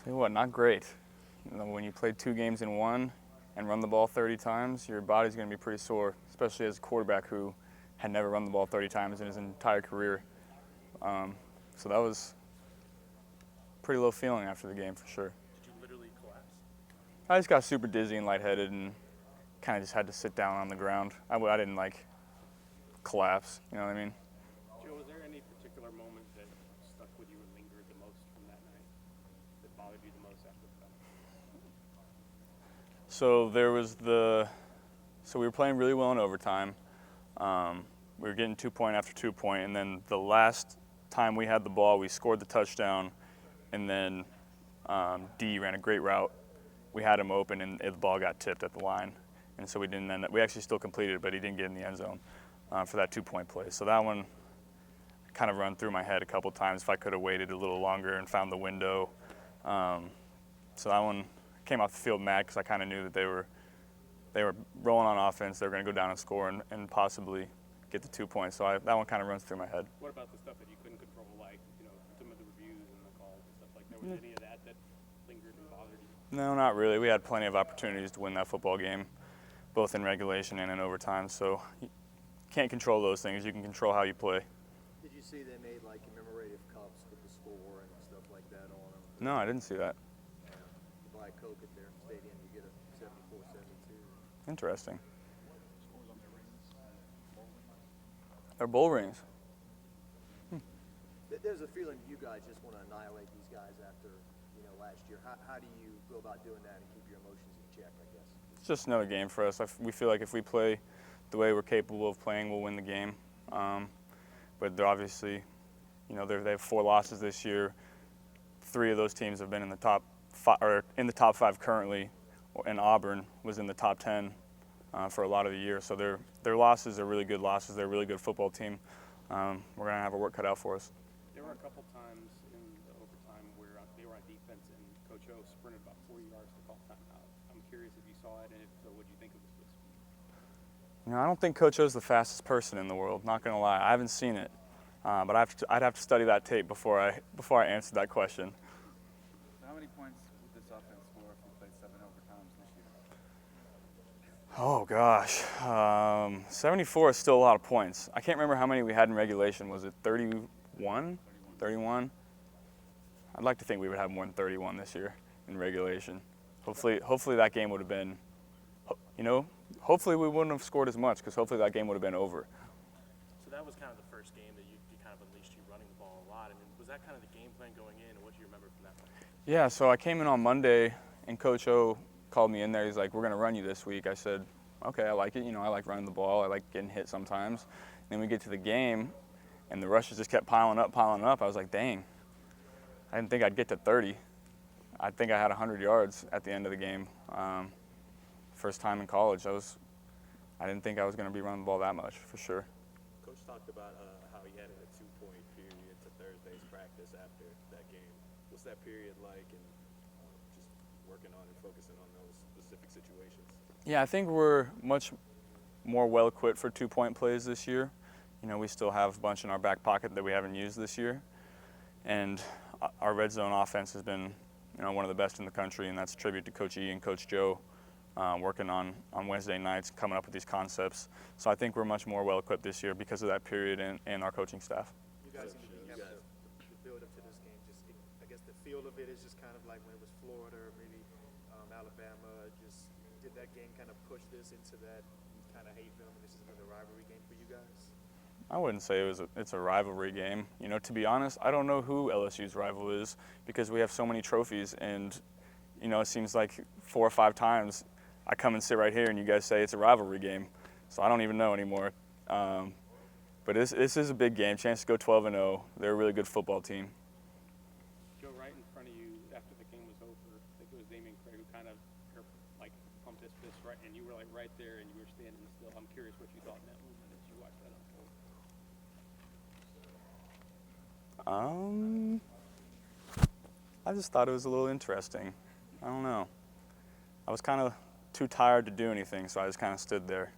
Tell you what, not great. When you play 2 games in one and run the ball 30 times, your body's going to be pretty sore, especially as a quarterback who had never run the ball 30 times in his entire career. So that was a pretty low feeling after the game for sure. Did you literally collapse? I just got super dizzy and lightheaded and kind of just had to sit down on the ground. I didn't collapse, you know what I mean? Joe, was there any particular moment that stuck with you and lingered the most from that night, that bothered you the most after the fact? So we were playing really well in overtime. We were getting 2-point after 2-point, and then the last time we had the ball, we scored the touchdown, and then D ran a great route. We had him open, and the ball got tipped at the line, and so we didn't end up. We actually still completed it, but he didn't get in the end zone for that 2-point play. So that one kind of run through my head a couple times. If I could have waited a little longer and found the window, so that one came off the field mad because I kind of knew that they were rolling on offense. They were going to go down and score and possibly get the 2 points. So that one kind of runs through my head. What about the stuff that you couldn't control, like some of the reviews and the calls and stuff like that? Was any of that lingered and bothered you? No, not really. We had plenty of opportunities to win that football game, both in regulation and in overtime. So you can't control those things. You can control how you play. Did you see they made commemorative cups with the score and stuff like that on them? No, I didn't see that. You buy a Coke at their stadium, you get a 74-72. Interesting. They're bowl rings. There's a feeling you guys just want to annihilate these guys after last year. How do you go about doing that and keep your emotions in check, I guess? It's just another game for us. We feel like if we play the way we're capable of playing, we'll win the game. But they're obviously, they have 4 losses this year. 3 of those teams have been in the top 5, or in the top 5 currently, and Auburn was in the top 10 for a lot of the year. So their losses are really good losses. They're a really good football team. We're going to have our work cut out for us. There were a couple times in the overtime where they were on defense and Coach O sprinted about 40 yards to call timeout. I'm curious if you saw it, and if so, what do you think of his speed? I don't think Coach O's the fastest person in the world. Not going to lie, I haven't seen it, but I'd have to study that tape before I answer that question. So how many points would this offense score if we played 7 overtimes this year? Oh gosh, 74 is still a lot of points. I can't remember how many we had in regulation. Was it 31? 31? I'd like to think we would have more than 31 this year in regulation. Hopefully that game would have been, hopefully we wouldn't have scored as much because hopefully that game would have been over. So that was kind of the first game that you kind of unleashed you running the ball a lot. I mean, was that kind of the game plan going in, and what do you remember from that one? Yeah, so I came in on Monday, and Coach O called me in there. He's like, we're going to run you this week. I said, okay, I like it. I like running the ball. I like getting hit sometimes. Then we get to the game, and the rushes just kept piling up. I was like, dang, I didn't think I'd get to 30. I think I had 100 yards at the end of the game. First time in college. I didn't think I was going to be running the ball that much, for sure. Coach talked about how he added a 2-point period to Thursday's practice after that game. What's that period like, and just working on and focusing on those specific situations? Yeah, I think we're much more well-equipped for 2-point plays this year. We still have a bunch in our back pocket that we haven't used this year. And our red zone offense has been, one of the best in the country, and that's a tribute to Coach E and Coach Joe working on Wednesday nights, coming up with these concepts. So I think we're much more well-equipped this year because of that period and our coaching staff. You guys have the build up to this game. I guess the feel of it is just kind of like when it was Florida or maybe Alabama. Did that game kind of push this into that kind of hate film, and this is another rivalry game for you guys? I wouldn't say it's a rivalry game. To be honest, I don't know who LSU's rival is because we have so many trophies, and it seems like 4 or 5 times I come and sit right here and you guys say it's a rivalry game. So I don't even know anymore. But this is a big game, chance to go 12-0. They're a really good football team. Joe, right in front of you after the game was over, I think it was Damian Craig who kind of pumped his fist right, and you were right there and you were standing still. I'm curious what you thought in that movement as you watched that unfold. I just thought it was a little interesting. I don't know. I was kind of too tired to do anything, so I just kind of stood there.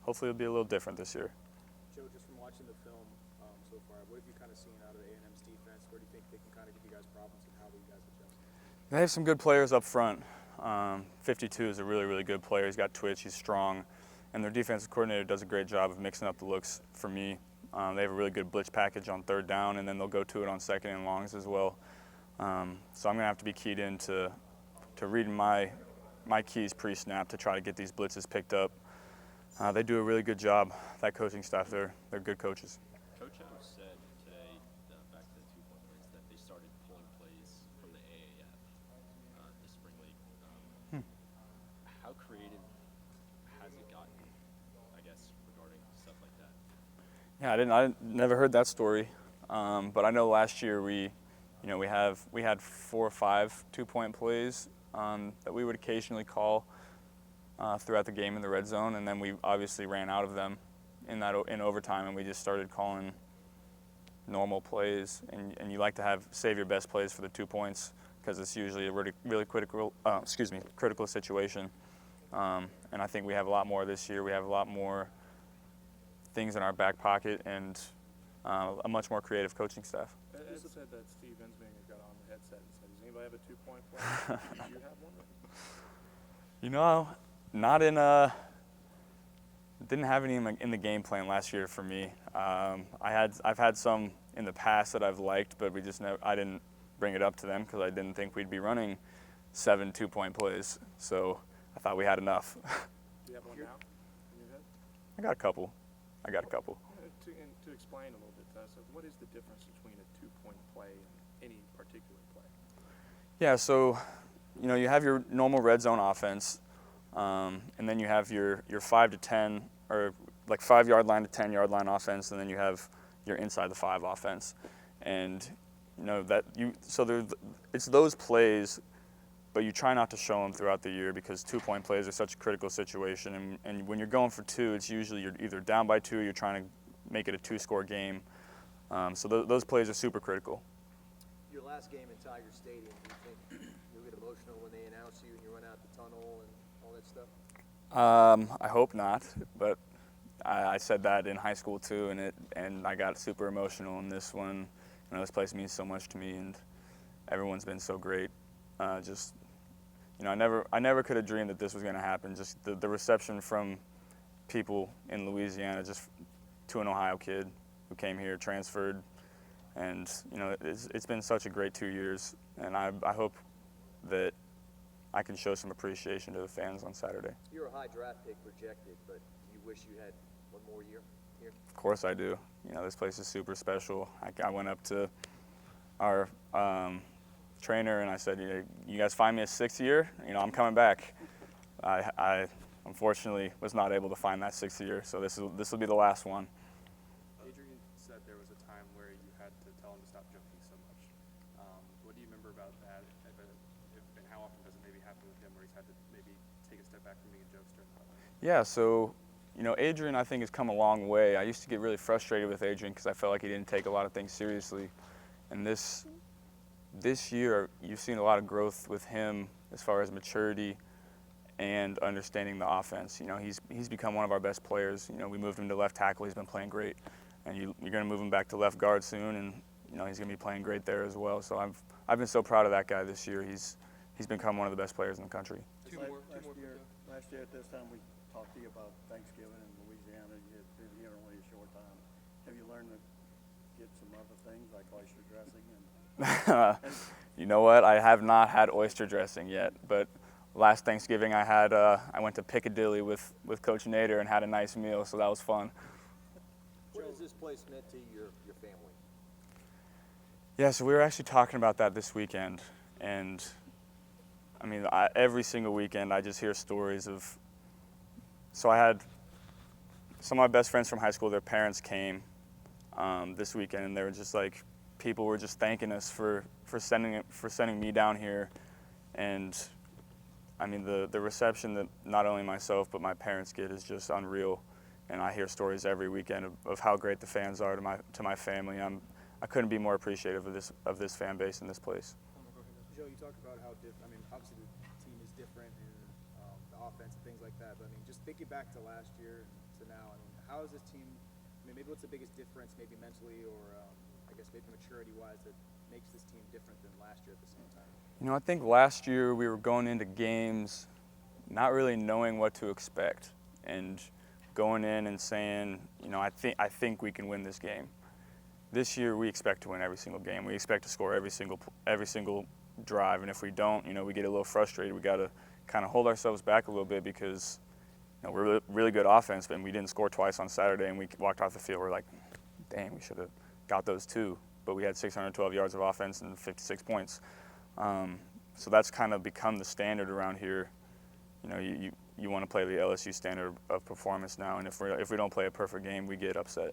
Hopefully it'll be a little different this year. Joe, just from watching the film so far, what have you kind of seen out of A&M's defense? Where do you think they can kind of give you guys problems, and how will you guys adjust? They have some good players up front. 52 is a really, really good player. He's got twitch, he's strong, and their defensive coordinator does a great job of mixing up the looks for me. They have a really good blitz package on third down, and then they'll go to it on second and longs as well. So I'm going to have to be keyed in to reading my keys pre-snap to try to get these blitzes picked up. They do a really good job. That coaching staff, they're good coaches. Coach Adams said today, back to the 2-point plays, that they started pulling plays from the AAF, the spring league. How creative has it gotten, I guess, regarding stuff like that? Yeah, I never heard that story, but I know last year we had 4 or 5 2-point plays that we would occasionally call throughout the game in the red zone, and then we obviously ran out of them in overtime, and we just started calling normal plays. And you like to save your best plays for the 2 points because it's usually a really critical situation. And I think we have a lot more this year. We have a lot more things in our back pocket and a much more creative coaching staff. Ed said that Steve Ensminger got on the headset and said, "Does anybody have a 2-point play?" Did you have one? You know, not in didn't have any in the game plan last year for me. I've had some in the past that I've liked, but I didn't bring it up to them because I didn't think we'd be running 7 2-point plays. So I thought we had enough. Do you have one now in your head? I got a couple. To explain a little bit to us, what is the difference between a 2-point play and any particular play? Yeah, so you have your normal red zone offense, and then you have your 5 to 10 or like 5-yard line to 10-yard line offense, and then you have your inside the 5 offense, and it's those plays, but you try not to show them throughout the year because 2-point plays are such a critical situation, and when you're going for 2, it's usually you're either down by 2 or you're trying to make it a 2-score game. So those plays are super critical. Your last game in Tiger Stadium, do you think you'll get emotional when they announce you and you run out the tunnel and all that stuff? I hope not, but I said that in high school too, and I got super emotional in this one. This place means so much to me, and everyone's been so great. I never could have dreamed that this was going to happen. Just the reception from people in Louisiana, just to an Ohio kid who came here, transferred, and it's been such a great 2 years, and I hope that I can show some appreciation to the fans on Saturday. You're a high draft pick projected, but do you wish you had one more year here? Of course I do. This place is super special. I went up to our trainer and I said, you guys find me a 6th year, I'm coming back. I unfortunately was not able to find that 6th year, so this will be the last one. Adrian said there was a time where you had to tell him to stop joking so much. What do you remember about that, and how often does it maybe happen with him where he's had to maybe take a step back from being a jokester? Yeah, so Adrian I think has come a long way. I used to get really frustrated with Adrian because I felt like he didn't take a lot of things seriously, and this year you've seen a lot of growth with him as far as maturity and understanding the offense. He's become one of our best players. We moved him to left tackle. He's been playing great, and you're going to move him back to left guard soon, and he's going to be playing great there as well. So I've been so proud of that guy this year. He's become one of the best players in the country. Last year at this time we talked to you about Thanksgiving in Louisiana. You had been here only a short time. Have you learned to get some other things like oyster dressing? You know what? I have not had oyster dressing yet, but last Thanksgiving I went to Piccadilly with Coach Nader and had a nice meal, so that was fun. What has this place meant to your family? Yeah, so we were actually talking about that this weekend, and every single weekend I just hear stories of. So I had some of my best friends from high school. Their parents came this weekend, and they were just like, people were just thanking us for sending me down here, and the reception that not only myself but my parents get is just unreal, and I hear stories every weekend of how great the fans are to my family. I couldn't be more appreciative of this fan base in this place. Joe, you talked about how obviously the team is different and the offense and things like that, but just thinking back to last year to now, how is this team, maybe what's the biggest difference maybe mentally or I guess maybe maturity-wise that makes this team different than last year at the same time? You know, I think last year we were going into games not really knowing what to expect and going in and saying, you know, I think we can win this game. This year we expect to win every single game. We expect to score every single drive, and if we don't, you know, we get a little frustrated. We got to kind of hold ourselves back a little bit because, you know, we're really good offense, but we didn't score twice on Saturday, and we walked off the field. We're like, dang, we should have got those two, but we had 612 yards of offense and 56 points. So that's kind of become the standard around here. You know, you want to play the LSU standard of performance now, and if we don't play a perfect game, we get upset.